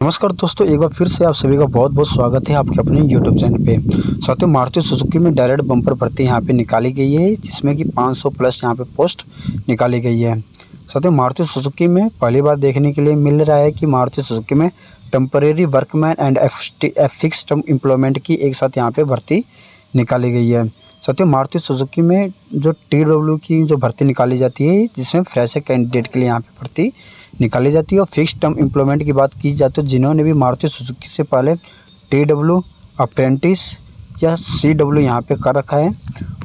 नमस्कार दोस्तों, एक बार फिर से आप सभी का बहुत बहुत स्वागत है आपके अपने यूट्यूब चैनल पे। साथियों, मारुति सुजुकी में डायरेक्ट बम्पर भर्ती यहाँ पे निकाली गई है, जिसमें कि 500 प्लस यहाँ पे पोस्ट निकाली गई है। साथियों, मारुति सुजुकी में पहली बार देखने के लिए मिल रहा है कि मारुति सुजुकी में temporary workman and fix term employment की एक साथ यहाँ पे भर्ती निकाली गई है। साथियों, मारुति सुजुकी में जो TW की जो भर्ती निकाली जाती है, जिसमें फ्रेशर कैंडिडेट के लिए यहाँ पे भर्ती निकाली जाती है। और फिक्स टर्म एम्प्लॉयमेंट की बात की जाए तो जिन्होंने भी मारुति सुजुकी से पहले TW, अप्रेंटिस या CW यहाँ पे कर रखा है,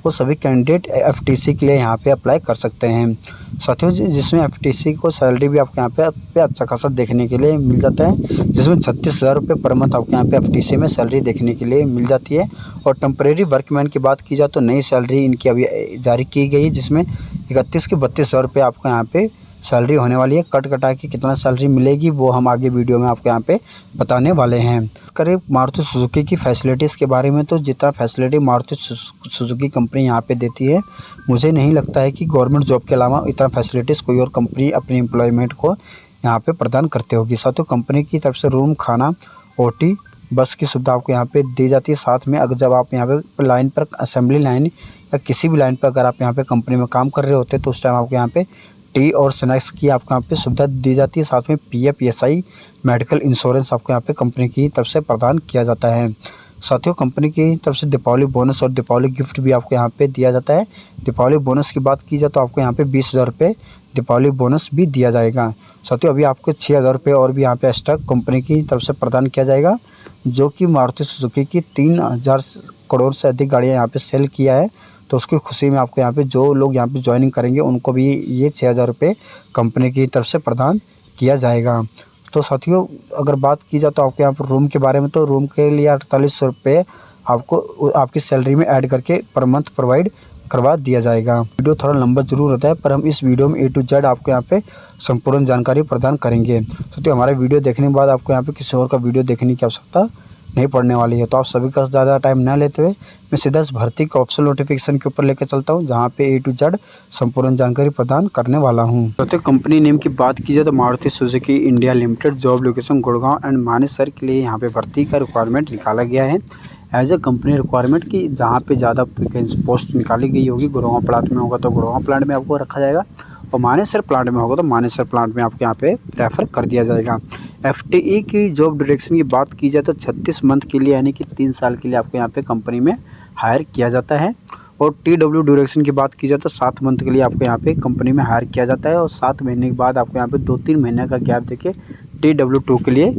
वो सभी कैंडिडेट FTC के लिए यहाँ पे अप्लाई कर सकते हैं। साथियों, जिसमें FTC को सैलरी भी आपके यहाँ पे अच्छा खासा देखने के लिए मिल जाता है, जिसमें 36,000 रुपये पर मंथ आपके यहाँ पे FTC में सैलरी देखने के लिए मिल जाती है। और टेम्परेरी वर्कमैन की बात की जाए तो नई सैलरी इनकी अभी जारी की गई है, जिसमें 31 के 32,000 रुपये आपको यहाँ पे सैलरी होने वाली है। कट कटा के कितना सैलरी मिलेगी वो हम आगे वीडियो में आपको यहाँ पे बताने वाले हैं। करीब मारुति सुजुकी की फैसिलिटीज़ के बारे में, तो जितना फैसिलिटी मारुति सुजुकी कंपनी यहाँ पे देती है, मुझे नहीं लगता है कि गवर्नमेंट जॉब के अलावा इतना फैसिलिटीज़ कोई और कंपनी अपनी एम्प्लॉयमेंट को यहाँ पे प्रदान करते होगी। साथ ही कंपनी की तरफ से रूम, खाना, OT, बस की सुविधा आपको यहाँ पे दी जाती है। साथ में अगर जब आप यहाँ पे लाइन पर, असेंबली लाइन या किसी भी लाइन पर अगर आप यहाँ पे कंपनी में काम कर रहे होते हैं, तो उस टाइम आपको यहाँ पे टी और स्नैक्स की आपको यहाँ पे सुविधा दी जाती है। साथ में PF, PSI, मेडिकल इंश्योरेंस आपको यहाँ पे कंपनी की तरफ से प्रदान किया जाता है। साथियों, कंपनी की तरफ से दीपावली बोनस और दीपावली गिफ्ट भी आपको यहाँ पे दिया जाता है। दीपावली बोनस की बात की जाए तो आपको यहाँ पे 20,000 रुपये दीपावली बोनस भी दिया जाएगा। साथियों, अभी आपको 6,000 रुपये और भी यहाँ पे एक्स्ट्रा कंपनी की तरफ से प्रदान किया जाएगा, जो कि मारुति सुजुकी की 3,000 करोड़ से अधिक गाड़ियाँ यहाँ पे सेल किया है। तो उसकी खुशी में आपको यहाँ पे जो लोग यहाँ पे ज्वाइनिंग करेंगे उनको भी ये 6,000 रुपये कंपनी की तरफ से प्रदान किया जाएगा। तो साथियों, अगर बात की जाए तो आपके यहाँ पर रूम के बारे में, तो रूम के लिए 4800 रुपये आपको आपकी सैलरी में ऐड करके पर मंथ प्रोवाइड करवा दिया जाएगा। वीडियो थोड़ा लंबा जरूर होता है, पर हम इस वीडियो में A to Z आपको यहाँ पे संपूर्ण जानकारी प्रदान करेंगे। साथियों, हमारे वीडियो देखने के बाद आपको यहाँ पे किसी और का वीडियो देखने की आवश्यकता नहीं पड़ने वाली है। तो आप सभी का ज़्यादा टाइम ना लेते हुए मैं सीधा इस भर्ती का ऑप्शनल नोटिफिकेशन के ऊपर लेकर चलता हूं, जहां पे A to Z संपूर्ण जानकारी प्रदान करने वाला हूं। तो कंपनी नेम की बात की जाए तो Maruti Suzuki India limited, job location Gurgaon and Manesar के लिए यहाँ पे भर्ती का रिक्वायरमेंट निकाला गया है एज ए कंपनी रिक्वायरमेंट की। जहाँ पे ज़्यादा पोस्ट निकाली गई होगी, गुड़गांव प्लांट में होगा तो गुड़गांव प्लांट में आपको रखा जाएगा, और मानेसर प्लांट में होगा तो मानेसर प्लांट में आपको यहाँ पे रेफर कर दिया जाएगा। FTE की जॉब डायरेक्शन की बात की जाए तो 36 मंथ के लिए, यानी कि 3 साल के लिए आपको यहाँ पे कंपनी में हायर किया जाता है। और TW ड्यूरेशन की बात की जाए तो 7 मंथ के लिए आपको यहाँ पे कंपनी में हायर किया जाता है, और 7 महीने के बाद आपको यहाँ पे 2-3 महीने का गैप देके TW2 के लिए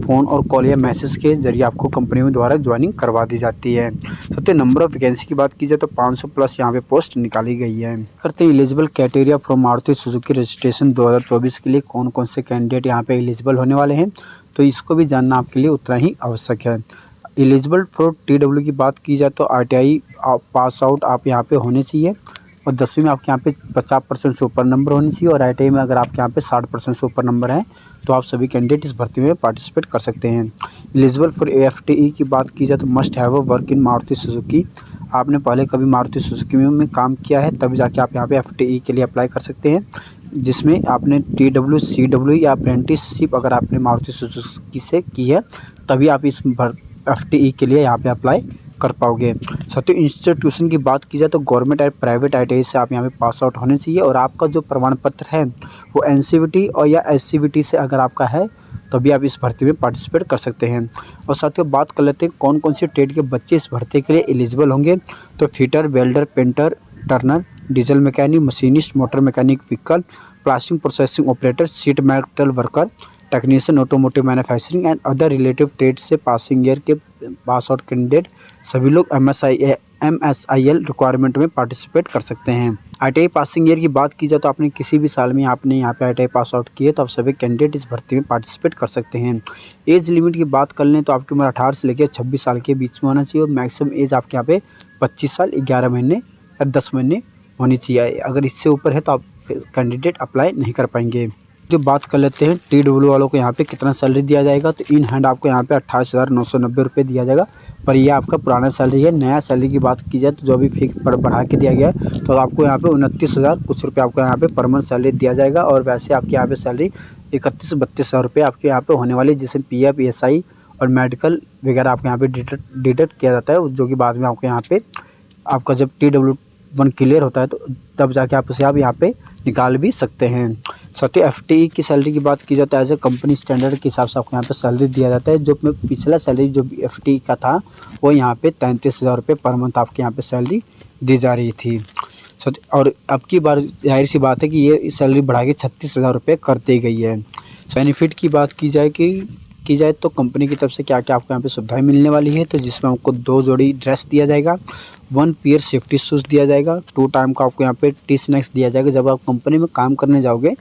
फ़ोन और कॉल या मैसेज के जरिए आपको कंपनी में द्वारा ज्वाइनिंग करवा दी जाती है। सबसे नंबर ऑफ वैकेंसी की बात की जाए तो 500 प्लस यहाँ पे पोस्ट निकाली गई है। करते हैं eligible criteria from Maruti Suzuki registration 2024 के लिए कौन कौन से कैंडिडेट यहाँ पे एलिजिबल होने वाले हैं, तो इसको भी जानना आपके लिए उतना ही आवश्यक है। एलिजिबल फॉर TW की बात की जाए तो RTI पास आउट आप यहाँ पे होने चाहिए, और 10वीं में आपके यहाँ पे 50% से ऊपर नंबर होनी चाहिए, और ITI में अगर आपके यहाँ पे 60% से ऊपर नंबर है तो आप सभी कैंडिडेट इस भर्ती में पार्टिसिपेट कर सकते हैं। एलिजिबल फॉर FTE की बात की जाए तो must have a work in Maruti Suzuki. आपने पहले कभी मारुति सुजुकी में काम किया है, तभी जाके आप यहाँ पे FTE के लिए अप्लाई कर सकते हैं, जिसमें आपने TW, CW या अप्रेंटिसशिप अगर आपने मारुति सुजुकी से की है, तभी आप इस FTE के लिए यहाँ पे अप्लाई कर पाओगे। साथियों, इंस्टीट्यूशन की बात की जाए तो गवर्नमेंट और प्राइवेट ITI से आप यहाँ पे पास आउट होने चाहिए, और आपका जो प्रमाण पत्र है वो NCVT और या SCVT से अगर आपका है तो भी आप इस भर्ती में पार्टिसिपेट कर सकते हैं। और साथियों, बात कर लेते हैं कौन कौन से ट्रेड के बच्चे इस भर्ती के लिए एलिजिबल होंगे। तो fitter, welder, painter, Turner, diesel mechanic, machinist, motor mechanic vehicle, plastic processing operator, sheet metal worker, technician, automotive manufacturing and other relative trade से पासिंग ईयर के पास आउट कैंडिडेट सभी लोग MSIL रिक्वायरमेंट में participate कर सकते हैं। ITI passing year की बात की जाए तो आपने किसी भी साल में आपने यहाँ पे ITI पास आउट किए तो आप सभी कैंडिडेट इस भर्ती में पार्टिसिपेट कर सकते हैं। एज लिमिट की बात कर लें तो आपकी उम्र 18 से लेकर 26 साल के बीच में होना चाहिए, और मैक्सिमम एज आपके यहाँ पे 25 साल 11 महीने या 10 महीने होनी चाहिए। अगर इससे ऊपर है तो आप कैंडिडेट अप्लाई नहीं कर पाएंगे। तो बात कर लेते हैं TW वालों को यहाँ पे कितना सैलरी दिया जाएगा। तो इन हैंड आपको यहाँ पे 28,990 रुपये दिया जाएगा, पर यह आपका पुराना सैलरी है। नया सैलरी की बात की जाए तो जो भी फिक्स पर बढ़ा के दिया गया है, तो आपको यहाँ पे 29,000 कुछ रुपये आपको यहाँ पे पर मंथ सैलरी दिया जाएगा। और वैसे आपके यहाँ पे सैलरी 31-32 हज़ार रुपये आपके यहाँ पे होने वाली है, जिसमें PF ESI और मेडिकल वगैरह आपके यहाँ पे डिडक्ट किया जाता है, जो कि बाद में आपको यहाँ पे आपका जब TW1 क्लियर होता है तो तब जाके आप उसे यहाँ पे निकाल भी सकते हैं। साथियों FTE की सैलरी की बात की जाए तो एज ए कंपनी स्टैंडर्ड के हिसाब से आपको यहाँ पे सैलरी दिया जाता है। जो पिछला सैलरी जो FTE का था वो यहाँ पे 33,000 रुपये पर मंथ आपके यहाँ पे सैलरी दी जा रही थी। और अब की बार जाहिर सी बात है कि ये सैलरी बढ़ा के 36,000 रुपये कर दी गई है। बेनिफिट की बात की जाए तो कंपनी की तरफ से क्या क्या आपको यहाँ पे सुविधाएं मिलने वाली है, तो जिसमें आपको 2 जोड़ी ड्रेस दिया जाएगा, 1 पेयर सेफ्टी शूज़ दिया जाएगा, 2 टाइम का आपको यहाँ पे टी स्नैक्स दिया जाएगा। जब आप कंपनी में काम करने जाओगे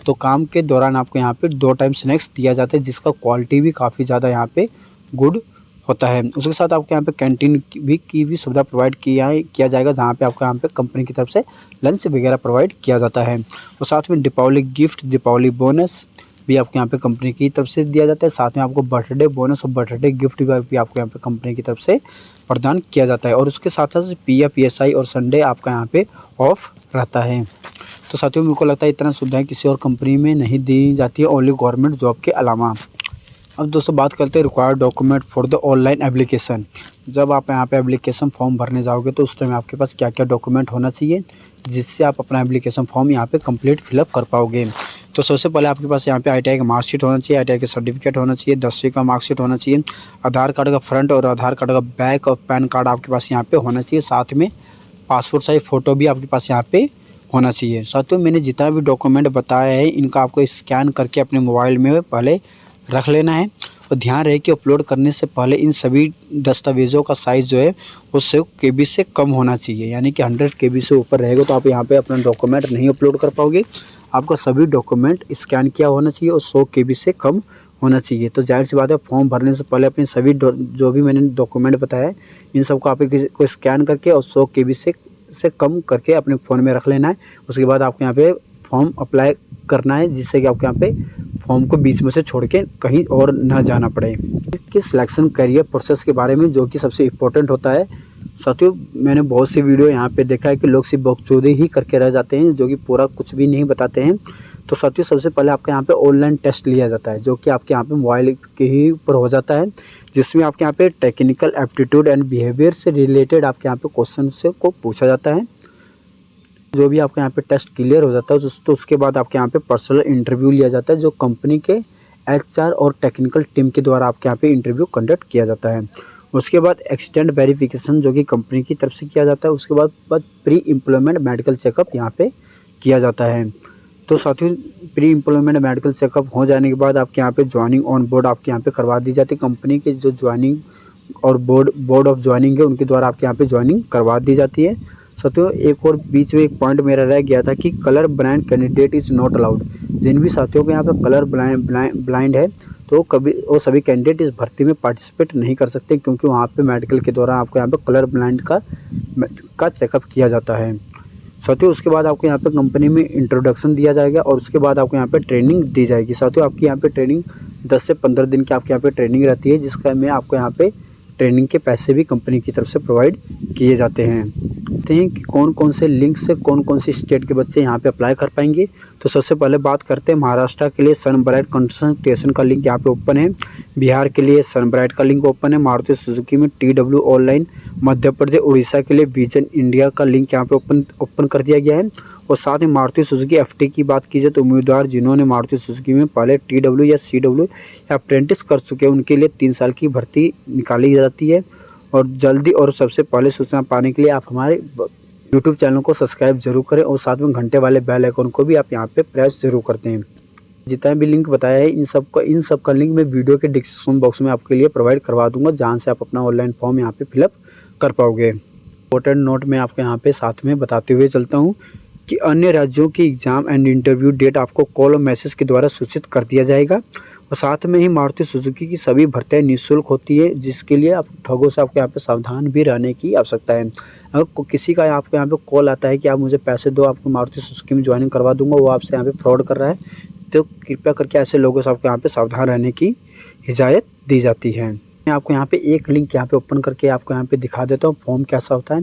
तो काम के दौरान आपको यहाँ पे 2 टाइम स्नैक्स दिया जाता है, जिसका क्वालिटी भी काफ़ी ज़्यादा यहाँ पे गुड होता है। उसके साथ आपको यहाँ पे कैंटीन की भी सुविधा प्रोवाइड किया जाएगा, जहाँ पे आपको यहाँ पे कंपनी की तरफ से लंच वगैरह प्रोवाइड किया जाता है। और साथ में दीपावली गिफ्ट, दीपावली बोनस भी आपको यहाँ पे कंपनी की तरफ से दिया जाता है। साथ में आपको बर्थडे बोनस और बर्थडे गिफ्ट भी आपको यहाँ पे कंपनी की तरफ से प्रदान किया जाता है। और उसके साथ साथ PF ESI और संडे आपका यहाँ पे ऑफ रहता है। तो साथियों मेरे को लगता है इतना सुविधाएं किसी और कंपनी में नहीं दी जाती है, ओनली गवर्नमेंट जॉब के अलावा। अब दोस्तों बात करते हैं required document for the online application. जब आप यहाँ पे एप्लीकेशन फॉर्म भरने जाओगे तो उस टाइम आपके पास क्या क्या डॉक्यूमेंट होना चाहिए, जिससे आप अपना एप्लीकेशन फॉर्म यहाँ पे कंप्लीट फिलअप कर पाओगे। तो सबसे पहले आपके पास यहाँ पे ITI का मार्कशीट होना चाहिए, ITI का सर्टिफिकेट होना चाहिए, 10वीं का मार्कशीट होना चाहिए, आधार कार्ड का फ्रंट और आधार कार्ड का बैक और पैन कार्ड आपके पास यहाँ पे होना चाहिए। साथ में पासपोर्ट साइज फ़ोटो भी आपके पास यहाँ पे होना चाहिए। साथियों मैंने जितना भी डॉक्यूमेंट बताया है इनका आपको स्कैन करके अपने मोबाइल में पहले रख लेना है। और ध्यान रहे कि अपलोड करने से पहले इन सभी दस्तावेज़ों का साइज़ जो है वो 100 KB से कम होना चाहिए, यानी कि 100 KB से ऊपर रहेगा तो आप यहाँ पे अपना डॉक्यूमेंट नहीं अपलोड कर पाओगे। आपका सभी डॉक्यूमेंट स्कैन किया होना चाहिए और 100 KB से कम होना चाहिए। तो जाहिर सी बात है फॉर्म भरने से पहले अपने सभी जो भी मैंने डॉक्यूमेंट बताया है इन सबको आप को स्कैन करके और 100 KB से कम करके अपने फ़ोन में रख लेना है। उसके बाद आपको यहाँ पे फॉर्म अप्लाई करना है, जिससे कि आपको यहाँ पे फॉर्म को बीच में से छोड़ के कहीं और ना जाना पड़े। कि सिलेक्शन करियर प्रोसेस के बारे में जो कि सबसे इम्पोर्टेंट होता है। साथियों मैंने बहुत सी वीडियो यहाँ पे देखा है कि लोग सिर्फ बकचोदी ही करके रह जाते हैं, जो कि पूरा कुछ भी नहीं बताते हैं। तो साथियों सबसे पहले आपके यहाँ पे ऑनलाइन टेस्ट लिया जाता है, जो कि आपके यहाँ पे मोबाइल के ही ऊपर हो जाता है, जिसमें आपके यहाँ पे टेक्निकल एप्टीट्यूड एंड बिहेवियर से रिलेटेड आपके यहाँ पे क्वेश्चन से को पूछा जाता है। जो भी आपके यहाँ पे टेस्ट क्लियर हो जाता है तो उसके बाद आपके यहाँ पे पर्सनल इंटरव्यू लिया जाता है, जो कंपनी के HR और टेक्निकल टीम के द्वारा आपके यहाँ पे इंटरव्यू कंडक्ट किया जाता है। उसके बाद एक्सीडेंट वेरिफिकेशन जो कि कंपनी की तरफ से किया जाता है। उसके बाद प्री एम्प्लॉयमेंट मेडिकल चेकअप यहाँ पे किया जाता है। तो साथियों प्री एम्प्लॉयमेंट मेडिकल चेकअप हो जाने के बाद आपके यहाँ पे ज्वाइनिंग ऑन बोर्ड आपके यहाँ पे करवा दी जाती है। कंपनी के जो ज्वाइनिंग और बोर्ड ऑफ ज्वाइनिंग है उनके द्वारा आपके यहाँ पे ज्वाइनिंग करवा दी जाती है। साथियों एक और बीच में एक पॉइंट मेरा रह गया था कि colour blind candidate is not allowed. जिन भी साथियों को यहाँ पे कलर ब्लाइंड है तो वो सभी कैंडिडेट इस भर्ती में पार्टिसिपेट नहीं कर सकते, क्योंकि वहाँ पे मेडिकल के दौरान आपको यहाँ पे कलर ब्लाइंड का चेकअप किया जाता है। साथियों उसके बाद आपको यहाँ पे कंपनी में इंट्रोडक्शन दिया जाएगा और उसके बाद आपको यहाँ पे ट्रेनिंग दी जाएगी। साथियों आपकी यहाँ पे ट्रेनिंग 10 से 15 दिन की आपके यहाँ पे ट्रेनिंग रहती है, जिसका में आपको यहाँ पे ट्रेनिंग के पैसे भी कंपनी की तरफ से प्रोवाइड किए जाते हैं। देखते हैं कि कौन कौन से लिंक से कौन कौन सी स्टेट के बच्चे यहाँ पे अप्लाई कर पाएंगे। तो सबसे पहले बात करते हैं महाराष्ट्र के लिए सनब्राइट कंसल्टेशन का लिंक यहाँ पे ओपन है। बिहार के लिए सनब्राइट का लिंक ओपन है। मारुति सुजुकी में TW ऑनलाइन। मध्य प्रदेश उड़ीसा के लिए विजन इंडिया का लिंक यहाँ पे ओपन कर दिया गया है। और साथ ही मारुति सुजुकी FT की बात की जाए तो उम्मीदवार जिन्होंने मारुति सुजुकी में पहले TW या CW या अप्रेंटिस कर चुके हैं उनके लिए 3 साल की भर्ती निकाली जाती है। और जल्दी और सबसे पहले सूचना पाने के लिए आप हमारे YouTube चैनल को सब्सक्राइब जरूर करें और साथ में घंटे वाले बेल आइकन को भी आप यहाँ पे प्रेस जरूर करते हैं। जितना भी लिंक बताया है इन सब का लिंक मैं वीडियो के डिस्क्रिप्शन बॉक्स में आपके लिए प्रोवाइड करवा दूंगा, जहाँ से आप अपना ऑनलाइन फॉर्म यहाँ पे फिलअप कर पाओगे। इंपॉर्टेंट नोट मैं आपको यहाँ पे साथ में बताते हुए चलता हूँ कि अन्य राज्यों की एग्जाम एंड इंटरव्यू डेट आपको कॉल और मैसेज के द्वारा सूचित कर दिया जाएगा। और साथ में ही मारुति सुजुकी की सभी भर्तियाँ निःशुल्क होती है, जिसके लिए आप ठगों से आपको यहाँ पे सावधान भी रहने की आवश्यकता है। अगर किसी का आपको यहाँ पे कॉल आता है कि आप मुझे पैसे दो, आपको मारुति सुजुकी में ज्वाइनिंग करवा दूंगा, वो आपसे यहाँ पे फ्रॉड कर रहा है, तो कृपया करके ऐसे लोगों से आपको यहाँ पे सावधान रहने की हिदायत दी जाती है। मैं आपको यहाँ पे एक लिंक यहाँ पे ओपन करके आपको यहाँ पे दिखा देता हूँ फॉर्म कैसा होता है,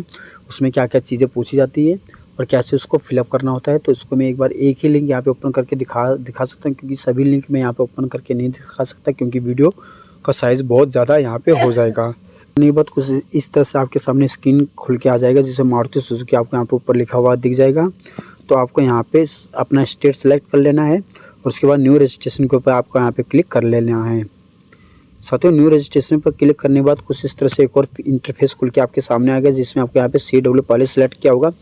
उसमें क्या-क्या चीज़ें पूछी जाती है और कैसे उसको फिलअप करना होता है। तो इसको मैं एक बार एक ही लिंक यहाँ पे ओपन करके दिखा सकता हूँ, क्योंकि सभी लिंक मैं यहाँ पे ओपन करके नहीं दिखा सकता, क्योंकि वीडियो का साइज़ बहुत ज़्यादा यहाँ पे हो जाएगा। नहीं बात कुछ इस तरह से आपके सामने स्क्रीन खुल के आ जाएगा, जिसे मारुति सुजुकी आपको यहाँ पे ऊपर लिखा हुआ दिख जाएगा। तो आपको यहाँ पे अपना स्टेट सेलेक्ट कर लेना है और उसके बाद न्यू रजिस्ट्रेशन के ऊपर आपको यहाँ पे क्लिक कर लेना है। साथियों, न्यू रजिस्ट्रेशन पर क्लिक करने के बाद कुछ इस तरह से एक और इंटरफेस खुल के आपके सामने आएगा, जिसमें आपको यहाँ पे CW पहले सेलेक्ट किया होगा।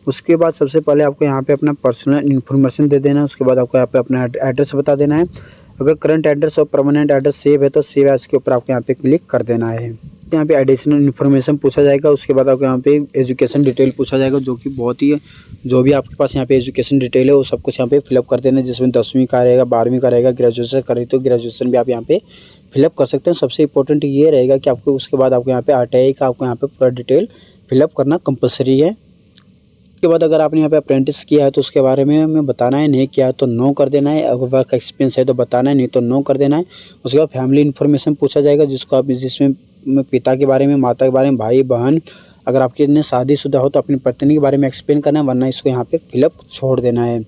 उसके बाद सबसे पहले आपको यहाँ पे अपना पर्सनल इन्फॉर्मेशन दे देना है। उसके बाद आपको यहाँ पे अपना एड्रेस बता देना है। अगर करंट एड्रेस और परमानेंट एड्रेस सेव है तो सेव एज के ऊपर आपको यहाँ पे क्लिक कर देना है। यहाँ पे एडिशनल इन्फॉर्मेशन पूछा जाएगा। उसके बाद आपको यहाँ पे एजुकेशन डिटेल पूछा जाएगा, जो कि बहुत ही जो भी आपके पास यहाँ पे एजुकेशन डिटेल है वो सब कुछ यहाँ पे फिलअप कर देना है, जिसमें 10वीं का रहेगा, 12वीं का रहेगा, ग्रेजुएशन करें तो ग्रेजुएशन भी आप यहाँ पे फिलअप कर सकते हैं। सबसे इंपॉर्टेंट ये रहेगा कि आपको उसके बाद आपको यहाँ पे RTI का आपको यहाँ पे पूरा डिटेल फिलअप करना कंपलसरी है। उसके बाद अगर आपने यहाँ पे अप्रेंटिस किया है तो उसके बारे में हमें बताना है, नहीं किया है तो नो कर देना है। अगर वर्क एक्सपीरियंस है तो बताना है, नहीं तो नो कर देना है। उसके बाद फैमिली इन्फॉर्मेशन पूछा जाएगा, जिसमें पिता के बारे में, माता के बारे में, भाई बहन, अगर आपकी ने शादीशुदा हो तो अपनी पत्नी के बारे में एक्सप्लेन करना है, वरना इसको यहाँ पे फिलअप छोड़ देना है।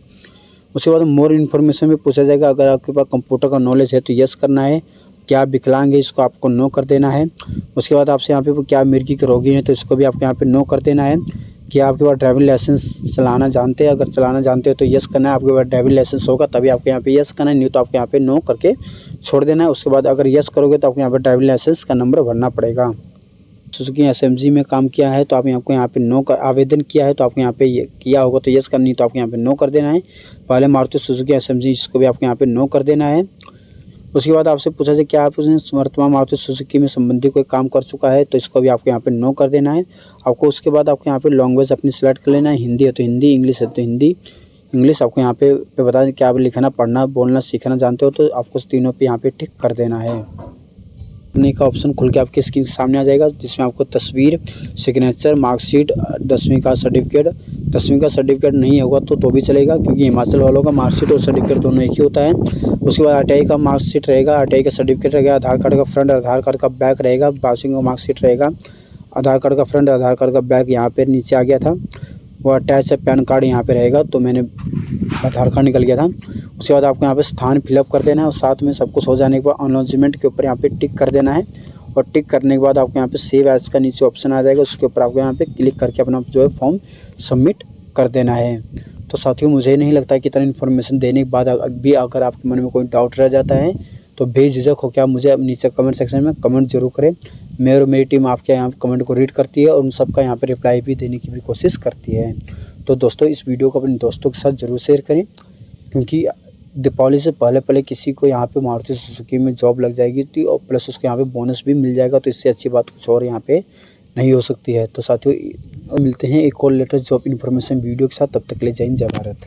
उसके बाद मोर इन्फॉर्मेशन में पूछा जाएगा, अगर आपके पास कंप्यूटर का नॉलेज है तो यस करना है, क्या विकलांग है इसको आपको नो कर देना है। उसके बाद आपसे यहाँ पे क्या मिर्गी के रोगी हैं तो इसको भी आपको यहाँ पे नो कर देना है। कि आपके पास ड्राइविंग लाइसेंस चलाना जानते हैं, अगर चलाना जानते हो तो यस करना है, आपके पास ड्राइविंग लाइसेंस होगा तभी आपको यहाँ पे यस करना है, नहीं तो आपको यहाँ पे नो करके छोड़ देना है। उसके बाद अगर यस करोगे तो आपको यहाँ पे ड्राइविंग लाइसेंस का नंबर भरना पड़ेगा। सुजुकी SMG में काम किया है तो आप यहाँ पे नो कर आवेदन किया है तो आपको यहाँ पे ये किया होगा तो यस करना, नहीं तो आपको यहाँ पे नो कर देना है। पहले मारुति सुजुकी SMG इसको भी आपको यहाँ पे नो कर देना है। उसके बाद आपसे पूछा जाए क्या आप वर्तमान मारुति सुजुकी में संबंधी कोई काम कर चुका है तो इसको भी आपको यहाँ पे नो कर देना है आपको। उसके बाद आपको यहाँ पे लैंग्वेज अपनी सेलेक्ट कर लेना है, हिंदी है तो हिंदी, इंग्लिश है तो हिंदी। इंग्लिश आपको यहाँ पे बता दें कि आप लिखना, पढ़ना, बोलना, सीखना जानते हो तो आपको तीनों पे यहाँ पे टिक कर देना है। करने का ऑप्शन खुल के आपके स्क्रीन के सामने आ जाएगा, जिसमें आपको तस्वीर, सिग्नेचर, मार्कशीट, 10वीं का सर्टिफिकेट, 10वीं का सर्टिफिकेट नहीं होगा तो भी चलेगा, क्योंकि हिमाचल वालों का मार्कशीट और सर्टिफिकेट दोनों एक ही होता है। उसके बाद RTI का मार्कशीट रहेगा, RTI का सर्टिफिकेट रहेगा, आधार कार्ड का फ्रंट, आधार कार्ड का बैक रहेगा, पासिंग का मार्कशीट रहेगा, आधार कार्ड का फ्रंट, आधार कार्ड का बैक यहाँ पर नीचे आ गया था, वो अटैच है, पैन कार्ड यहाँ पे रहेगा तो मैंने आधार कार्ड निकल गया था। उसके बाद आपको यहाँ पे स्थान फिलअप कर देना है और साथ में सब कुछ हो जाने के बाद अनाउंसमेंट के ऊपर यहाँ पे टिक कर देना है और टिक करने के बाद आपको यहाँ पे सेव एज का नीचे ऑप्शन आ जाएगा, उसके ऊपर आपको यहाँ पे क्लिक करके अपना जो है फॉर्म सबमिट कर देना है। तो साथियों, मुझे नहीं लगता है कि इतना इन्फॉर्मेशन देने के बाद भी अगर आपके मन में कोई डाउट रह जाता है तो बेझिझक हो क्या मुझे नीचे कमेंट सेक्शन में कमेंट जरूर करें। मैं और मेरी टीम आपके यहाँ कमेंट को रीड करती है और उन सब का यहाँ पे रिप्लाई भी देने की भी कोशिश करती है। तो दोस्तों, इस वीडियो को अपने दोस्तों के साथ ज़रूर शेयर करें, क्योंकि दीपावली से पहले किसी को यहाँ पे मारुति सुजुकी में जॉब लग जाएगी तो और प्लस उसको यहाँ पे बोनस भी मिल जाएगा, तो इससे अच्छी बात कुछ और यहाँ पे नहीं हो सकती है। तो साथियों, मिलते हैं एक और लेटेस्ट जॉब इन्फॉर्मेशन वीडियो के साथ, तब तक के लिए जय हिंद, जय भारत।